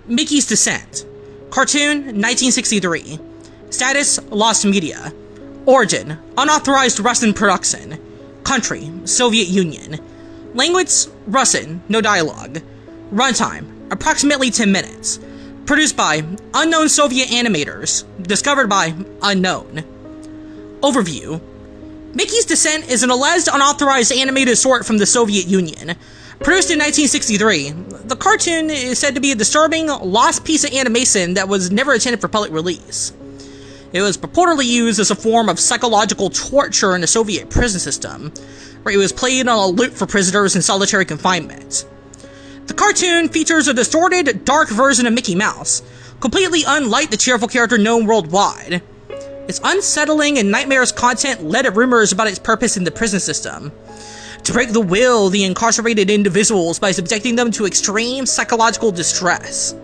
Mickey's Descent. Cartoon, 1963. Status, lost media. Origin, unauthorized Russian production. Country, Soviet Union. Language, Russian, no dialogue. Runtime, approximately 10 minutes. Produced by unknown Soviet animators. Discovered by unknown. Overview. Mickey's Descent is an alleged unauthorized animated short from the Soviet Union. Produced in 1963, the cartoon is said to be a disturbing, lost piece of animation that was never intended for public release. It was purportedly used as a form of psychological torture in the Soviet prison system, where it was played on a loop for prisoners in solitary confinement. The cartoon features a distorted, dark version of Mickey Mouse, completely unlike the cheerful character known worldwide. Its unsettling and nightmarish content led to rumors about its purpose in the prison system: to break the will of the incarcerated individuals by subjecting them to extreme psychological distress.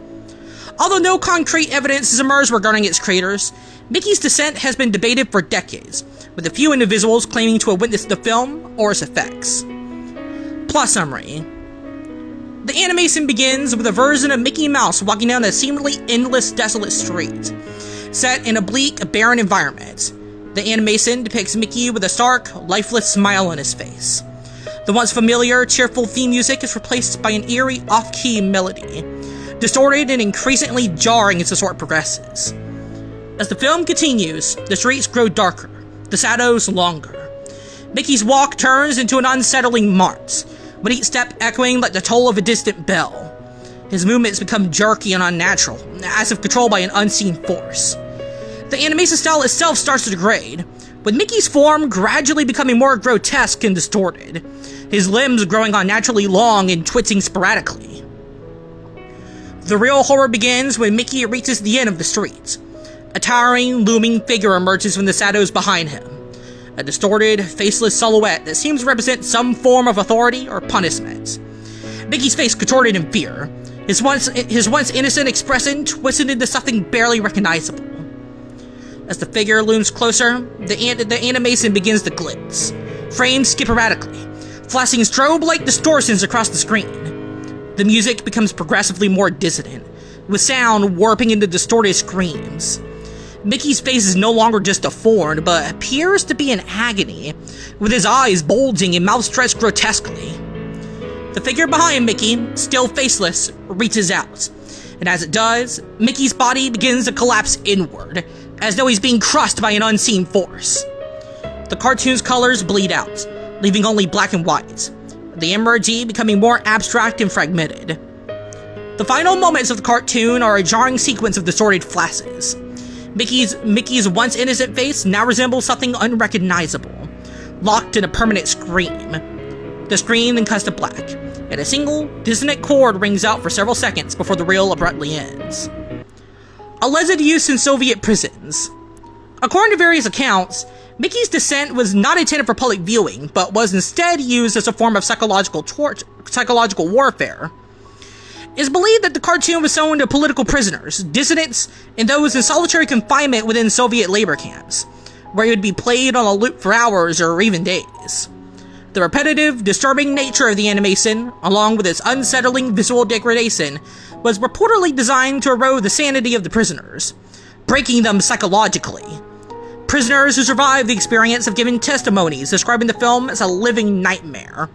Although no concrete evidence has emerged regarding its creators, Mickey's Descent has been debated for decades, with a few individuals claiming to have witnessed the film or its effects. Plot summary. The animation begins with a version of Mickey Mouse walking down a seemingly endless, desolate street, set in a bleak, barren environment. The animation depicts Mickey with a stark, lifeless smile on his face. The once familiar, cheerful theme music is replaced by an eerie, off-key melody, distorted and increasingly jarring as the story progresses. As the film continues, the streets grow darker, the shadows longer. Mickey's walk turns into an unsettling march, with each step echoing like the toll of a distant bell. His movements become jerky and unnatural, as if controlled by an unseen force. The animation style itself starts to degrade, with Mickey's form gradually becoming more grotesque and distorted, his limbs growing unnaturally long and twitching sporadically. The real horror begins when Mickey reaches the end of the street. A towering, looming figure emerges from the shadows behind him, a distorted, faceless silhouette that seems to represent some form of authority or punishment. Mickey's face contorted in fear, his once innocent expression twisted into something barely recognizable. As the figure looms closer, the animation begins to glitch. Frames skip erratically, flashing strobe-like distortions across the screen. The music becomes progressively more dissonant, with sound warping into distorted screams. Mickey's face is no longer just deformed, but appears to be in agony, with his eyes bulging and mouth stretched grotesquely. The figure behind Mickey, still faceless, reaches out, and as it does, Mickey's body begins to collapse inward, as though he's being crushed by an unseen force. The cartoon's colors bleed out, leaving only black and white, the imagery becoming more abstract and fragmented. The final moments of the cartoon are a jarring sequence of distorted flashes. Mickey's once innocent face now resembles something unrecognizable, locked in a permanent scream. The screen then cuts to black, and a single, dissonant chord rings out for several seconds before the reel abruptly ends. Alleged use in Soviet prisons. According to various accounts, Mickey's Descent was not intended for public viewing, but was instead used as a form of psychological warfare. It is believed that the cartoon was shown to political prisoners, dissidents, and those in solitary confinement within Soviet labor camps, where it would be played on a loop for hours or even days. The repetitive, disturbing nature of the animation, along with its unsettling visual degradation, was reportedly designed to erode the sanity of the prisoners, breaking them psychologically. Prisoners who survived the experience have given testimonies describing the film as a living nightmare,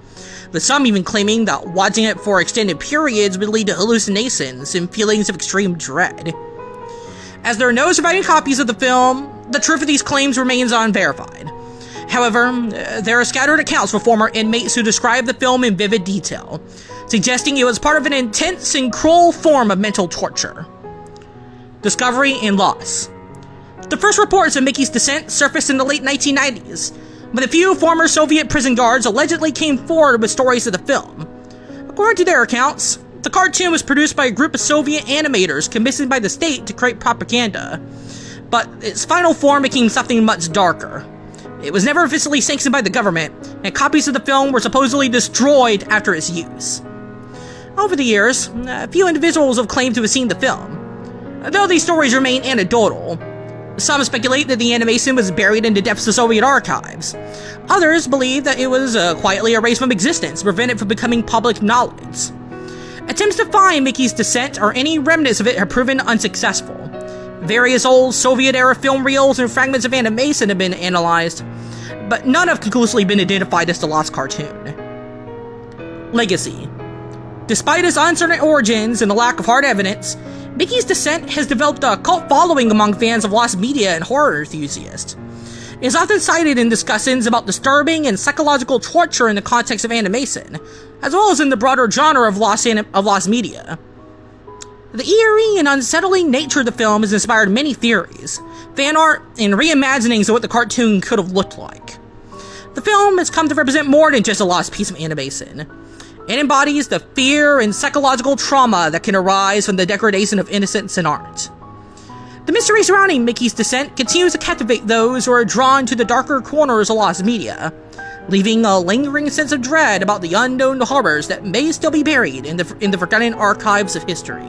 with some even claiming that watching it for extended periods would lead to hallucinations and feelings of extreme dread. As there are no surviving copies of the film, the truth of these claims remains unverified. However, there are scattered accounts from former inmates who describe the film in vivid detail, suggesting it was part of an intense and cruel form of mental torture. Discovery and loss. The first reports of Mickey's Descent surfaced in the late 1990s, when a few former Soviet prison guards allegedly came forward with stories of the film. According to their accounts, the cartoon was produced by a group of Soviet animators commissioned by the state to create propaganda, but its final form became something much darker. It was never officially sanctioned by the government, and copies of the film were supposedly destroyed after its use. Over the years, a few individuals have claimed to have seen the film, though these stories remain anecdotal. Some speculate that the animation was buried in the depths of Soviet archives. Others believe that it was quietly erased from existence, prevented from becoming public knowledge. Attempts to find Mickey's descent or any remnants of it have proven unsuccessful. Various old Soviet-era film reels and fragments of animation have been analyzed, but none have conclusively been identified as the lost cartoon. Legacy. Despite its uncertain origins and the lack of hard evidence, Mickey's descent has developed a cult following among fans of lost media and horror enthusiasts. It is often cited in discussions about disturbing and psychological torture in the context of animation, as well as in the broader genre of lost media. The eerie and unsettling nature of the film has inspired many theories, fan art, and reimaginings of what the cartoon could have looked like. The film has come to represent more than just a lost piece of animation. It embodies the fear and psychological trauma that can arise from the degradation of innocence in art. The mystery surrounding Mickey's descent continues to captivate those who are drawn to the darker corners of lost media, leaving a lingering sense of dread about the unknown horrors that may still be buried in the forgotten archives of history.